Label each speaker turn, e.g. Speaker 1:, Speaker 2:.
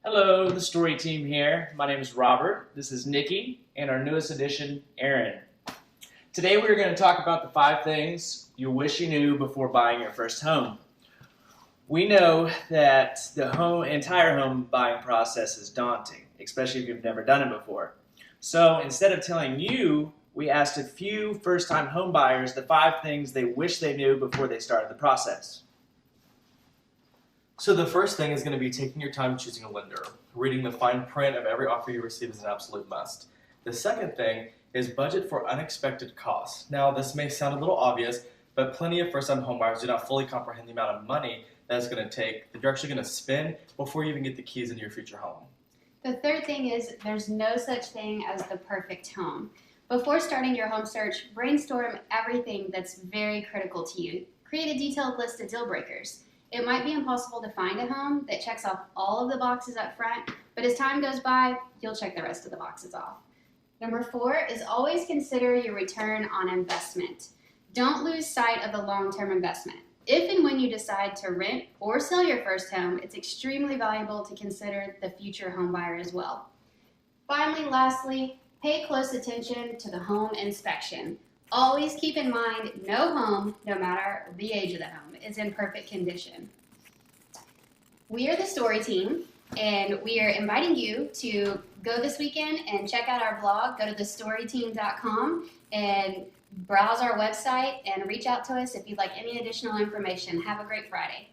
Speaker 1: Hello, the story team here. My name is Robert. This is Nikki and our newest addition, Aaron. Today we're going to talk about the 5 things you wish you knew before buying your first home. We know that the entire home buying process is daunting, especially if you've never done it before. So instead of telling you, we asked a few first-time home buyers the 5 things they wish they knew before they started the process.
Speaker 2: So the first thing is going to be taking your time choosing a lender. Reading the fine print of every offer you receive is an absolute must. The second thing is budget for unexpected costs. Now, this may sound a little obvious, but plenty of first-time homebuyers do not fully comprehend the amount of money that it's going to take that you're actually going to spend before you even get the keys into your future home.
Speaker 3: The third thing is there's no such thing as the perfect home. Before starting your home search, brainstorm everything that's very critical to you. Create a detailed list of deal breakers. It might be impossible to find a home that checks off all of the boxes up front, but as time goes by, you'll check the rest of the boxes off. Number 4 is always consider your return on investment. Don't lose sight of the long-term investment. If and when you decide to rent or sell your first home, it's extremely valuable to consider the future home buyer as well. Finally, lastly, pay close attention to the home inspection. Always keep in mind no home, no matter the age of the home, is in perfect condition. We are the story team, and we are inviting you to go this weekend and check out our blog. Go to thestoryteam.com and browse our website and reach out to us if you'd like any additional information. Have a great Friday.